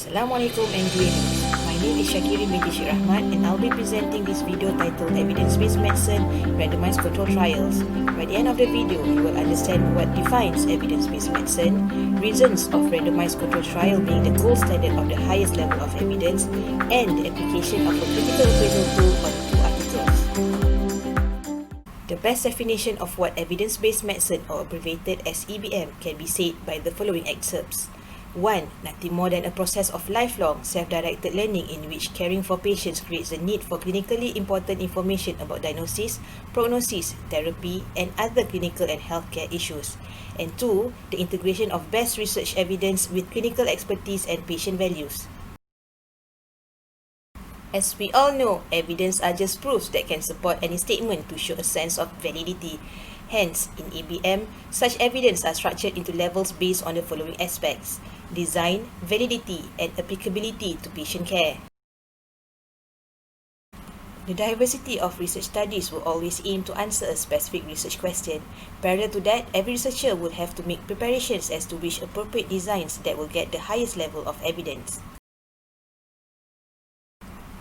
Assalamualaikum and greetings. My name is Shakiri binti Syed Rahmat and I'll be presenting this video titled Evidence-Based Medicine Randomized Control Trials. By the end of the video, you will understand what defines evidence-based medicine, reasons of randomized control trial being the gold standard of the highest level of evidence, and the application of a critical appraisal tool on two articles. The best definition of what evidence-based medicine, or abbreviated as EBM, can be said by the following excerpts. 1. Nothing more than a process of lifelong, self-directed learning in which caring for patients creates the need for clinically important information about diagnosis, prognosis, therapy, and other clinical and healthcare issues. And 2. The integration of best research evidence with clinical expertise and patient values. As we all know, evidence are just proofs that can support any statement to show a sense of validity. Hence, in EBM, such evidence are structured into levels based on the following aspects: design, validity, and applicability to patient care. The diversity of research studies will always aim to answer a specific research question. Parallel to that, every researcher will have to make preparations as to which appropriate designs that will get the highest level of evidence.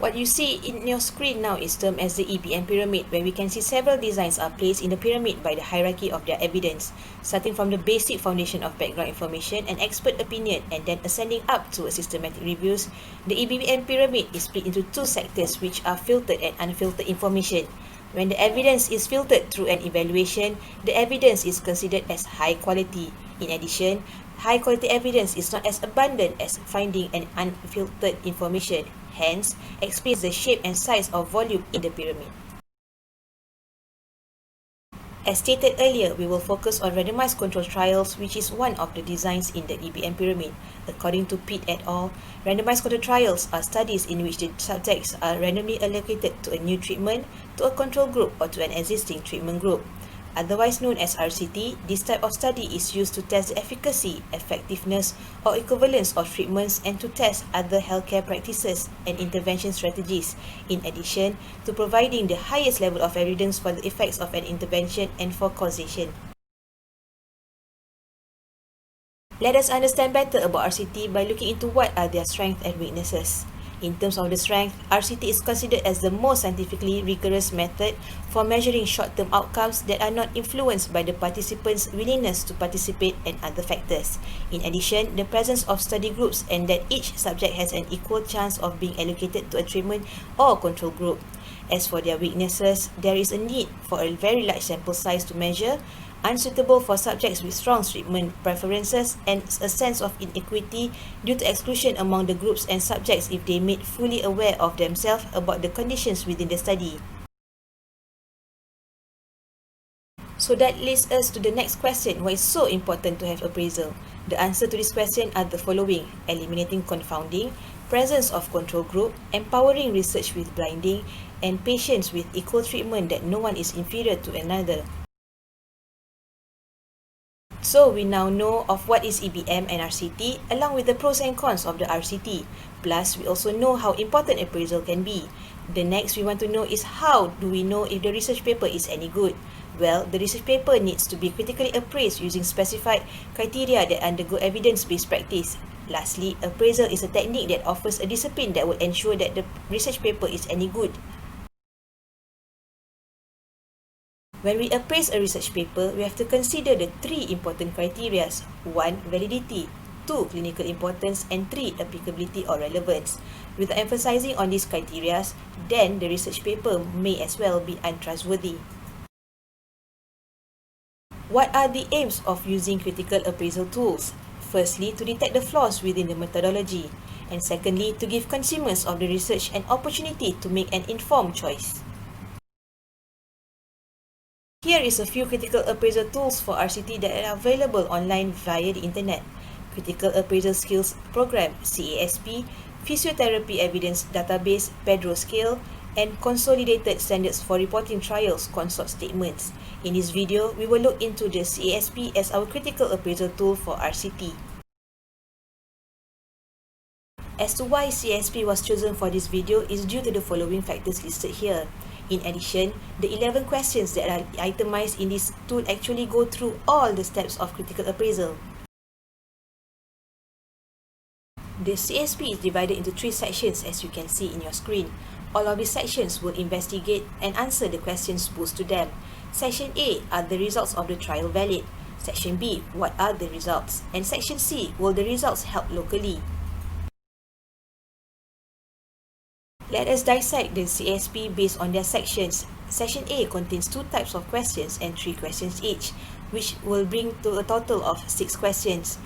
What you see in your screen now is termed as the EBM pyramid, where we can see several designs are placed in the pyramid by the hierarchy of their evidence, starting from the basic foundation of background information and expert opinion, and then ascending up to a systematic reviews. The EBM pyramid is split into two sectors, which are filtered and unfiltered information. When the evidence is filtered through an evaluation, the evidence is considered as high quality. In addition, high quality evidence is not as abundant as finding an unfiltered information. Hence, explains the shape and size of volume in the pyramid. As stated earlier, we will focus on randomized control trials, which is one of the designs in the EBM pyramid. According to Pitt et al., randomized control trials are studies in which the subjects are randomly allocated to a new treatment, to a control group, or to an existing treatment group. Otherwise known as RCT, this type of study is used to test the efficacy, effectiveness, or equivalence of treatments and to test other healthcare practices and intervention strategies, in addition to providing the highest level of evidence for the effects of an intervention and for causation. Let us understand better about RCT by looking into what are their strengths and weaknesses. In terms of the strength, RCT is considered as the most scientifically rigorous method for measuring short-term outcomes that are not influenced by the participants' willingness to participate and other factors. In addition, the presence of study groups and that each subject has an equal chance of being allocated to a treatment or control group. As for their weaknesses, there is a need for a very large sample size to measure, unsuitable for subjects with strong treatment preferences, and a sense of inequity due to exclusion among the groups and subjects if they made fully aware of themselves about the conditions within the study. So that leads us to the next question: why is so important to have appraisal? The answer to this question are the following: eliminating confounding, presence of control group, empowering research with blinding, and patients with equal treatment that no one is inferior to another. So we now know of what is EBM and RCT, along with the pros and cons of the RCT. Plus, we also know how important appraisal can be. The next we want to know is how do we know if the research paper is any good? Well, the research paper needs to be critically appraised using specified criteria that undergo evidence-based practice. Lastly, appraisal is a technique that offers a discipline that will ensure that the research paper is any good. When we appraise a research paper, we have to consider the three important criteria: 1. Validity, 2. Clinical importance, and 3. Applicability or relevance. With emphasizing on these criteria, then the research paper may as well be untrustworthy. What are the aims of using critical appraisal tools? Firstly, to detect the flaws within the methodology, and secondly, to give consumers of the research an opportunity to make an informed choice. Here is a few critical appraisal tools for RCT that are available online via the internet: Critical Appraisal Skills Programme (CASP), Physiotherapy Evidence Database (PEDRO Scale), and Consolidated Standards for Reporting Trials (CONSORT) statements. In this video, we will look into the CASP as our critical appraisal tool for RCT. As to why CASP was chosen for this video is due to the following factors listed here. In addition, the 11 questions that are itemized in this tool actually go through all the steps of critical appraisal. The CSP is divided into 3 sections as you can see in your screen. All of these sections will investigate and answer the questions posed to them. Section A, are the results of the trial valid? Section B, what are the results? And Section C, will the results help locally? Let us dissect the CSP based on their sections. Section A contains 2 types of questions and 3 questions each, which will bring to a total of 6 questions.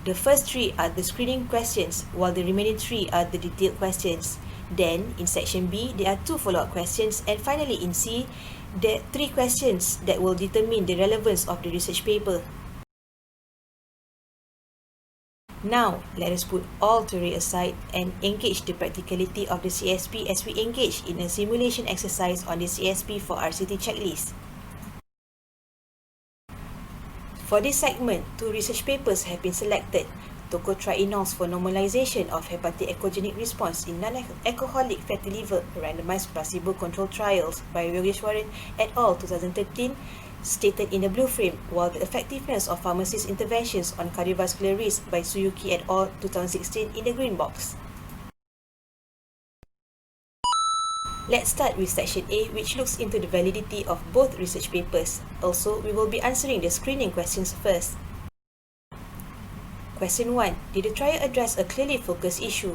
The first 3 are the screening questions, while the remaining 3 are the detailed questions. Then, in Section B, there are 2 follow-up questions, and finally in C, there are 3 questions that will determine the relevance of the research paper. Now, let us put all theory aside and engage the practicality of the CSP as we engage in a simulation exercise on the CSP for RCT checklist. For this segment, 2 research papers have been selected. Tocotrienols for normalization of hepatic echogenic response in non-alcoholic fatty liver randomized placebo-controlled trials by Yogeshwaran et al. 2013, stated in the blue frame, while the effectiveness of pharmacist interventions on cardiovascular risk by Suyuki et al. 2016 in the green box. Let's start with Section A, which looks into the validity of both research papers. Also, we will be answering the screening questions first. Question 1. Did the trial address a clearly focused issue?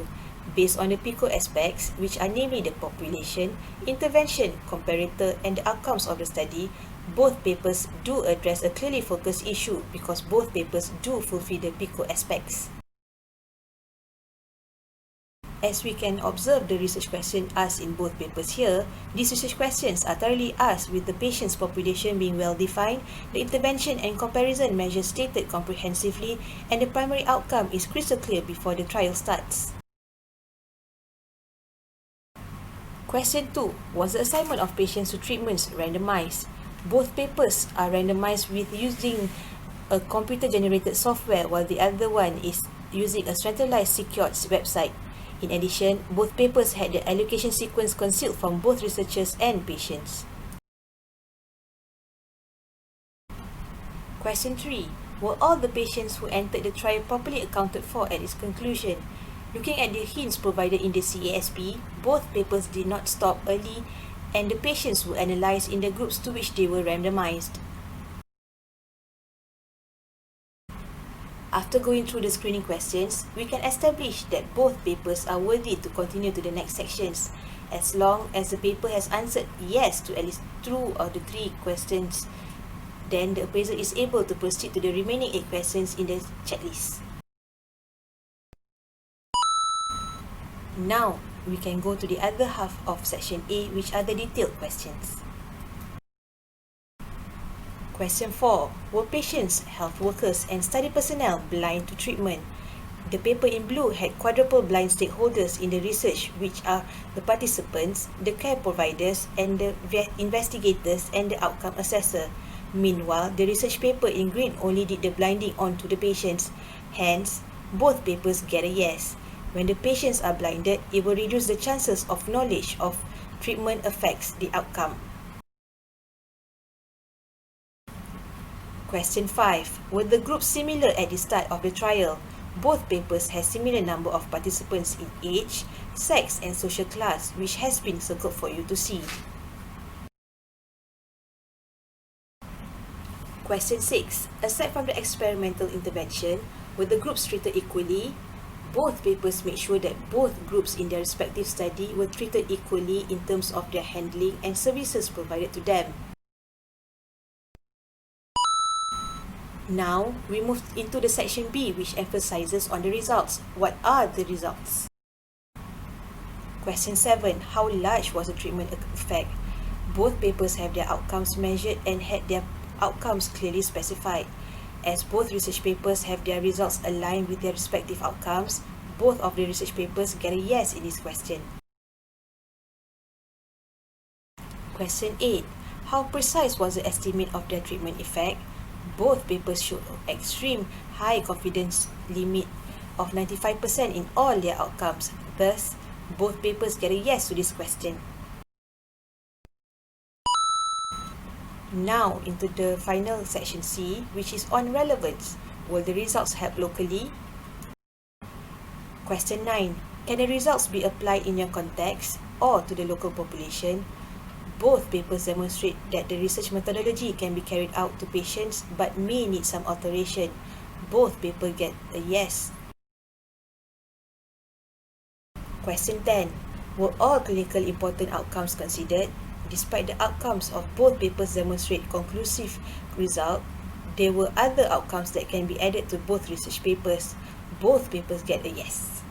Based on the PICO aspects, which are namely the population, intervention, comparator, and the outcomes of the study, both papers do address a clearly focused issue because both papers do fulfill the PICO aspects. As we can observe the research question asked in both papers here, these research questions are thoroughly asked with the patient's population being well defined, the intervention and comparison measures stated comprehensively, and the primary outcome is crystal clear before the trial starts. Question 2. Was the assignment of patients to treatments randomized? Both papers are randomized with using a computer-generated software, while the other one is using a centralized secured website. In addition, both papers had the allocation sequence concealed from both researchers and patients. Question 3. Were all the patients who entered the trial properly accounted for at its conclusion? Looking at the hints provided in the CASP, both papers did not stop early, and the patients were analysed in the groups to which they were randomized. After going through the screening questions, we can establish that both papers are worthy to continue to the next sections, as long as the paper has answered yes to at least 2 of the 3 questions. Then the appraiser is able to proceed to the remaining 8 questions in the checklist. Now, we can go to the other half of Section A, which are the detailed questions. Question 4. Were patients, health workers, and study personnel blind to treatment? The paper in blue had quadruple blind stakeholders in the research, which are the participants, the care providers, and the investigators and the outcome assessor. Meanwhile, the research paper in green only did the blinding onto the patients. Hence, both papers get a yes. When the patients are blinded, it will reduce the chances of knowledge of treatment affects the outcome. Question 5. Were the groups similar at the start of the trial? Both papers have similar number of participants in age, sex, and social class, which has been circled for you to see. Question 6. Aside from the experimental intervention, were the groups treated equally? Both papers make sure that both groups in their respective study were treated equally in terms of their handling and services provided to them. Now, we move into the section B, which emphasizes on the results. What are the results? Question 7. How large was the treatment effect? Both papers have their outcomes measured and had their outcomes clearly specified. As both research papers have their results aligned with their respective outcomes, both of the research papers get a yes in this question. Question 8. How precise was the estimate of their treatment effect? Both papers show extreme high confidence limit of 95% in all their outcomes. Thus, both papers get a yes to this question. Now into the final section C, which is on relevance. Will the results help locally? Question 9. Can the results be applied in your context or to the local population? Both papers demonstrate that the research methodology can be carried out to patients but may need some alteration. Both papers get a yes. Question 10. Were all clinically important outcomes considered? Despite the outcomes of both papers demonstrate conclusive result, there were other outcomes that can be added to both research papers. Both papers get a yes.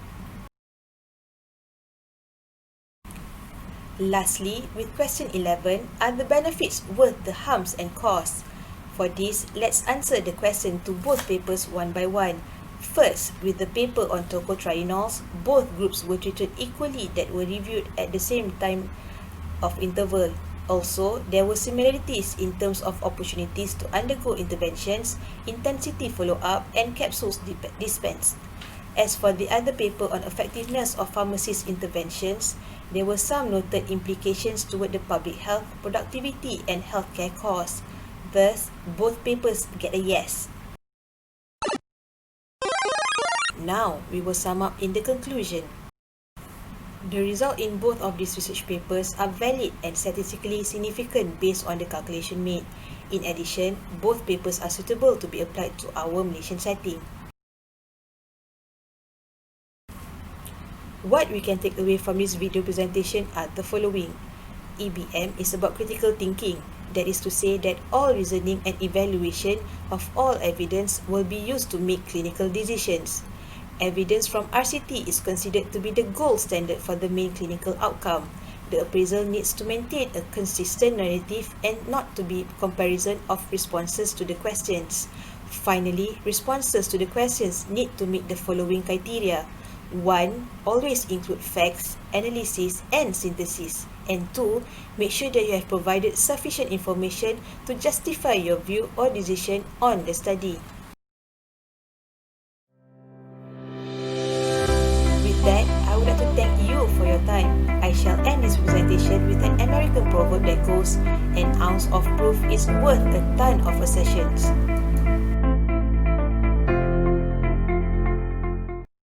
Lastly, with question 11, are the benefits worth the harms and costs? For this, let's answer the question to both papers one by one. First, with the paper on tocotrienols, both groups were treated equally that were reviewed at the same time of interval. Also, there were similarities in terms of opportunities to undergo interventions, intensity follow-up, and capsules dispensed. As for the other paper on effectiveness of pharmacist interventions, there were some noted implications toward the public health, productivity, and healthcare costs. Thus, both papers get a yes. Now, we will sum up in the conclusion. The result in both of these research papers are valid and statistically significant based on the calculation made. In addition, both papers are suitable to be applied to our Malaysian setting. What we can take away from this video presentation are the following. EBM is about critical thinking. That is to say that all reasoning and evaluation of all evidence will be used to make clinical decisions. Evidence from RCT is considered to be the gold standard for the main clinical outcome. The appraisal needs to maintain a consistent narrative and not to be comparison of responses to the questions. Finally, responses to the questions need to meet the following criteria. 1. Always include facts, analysis, and synthesis. And 2. Make sure that you have provided sufficient information to justify your view or decision on the study. With that, I would like to thank you for your time. I shall end this presentation with an American proverb that goes, "An ounce of proof is worth a ton of assertions."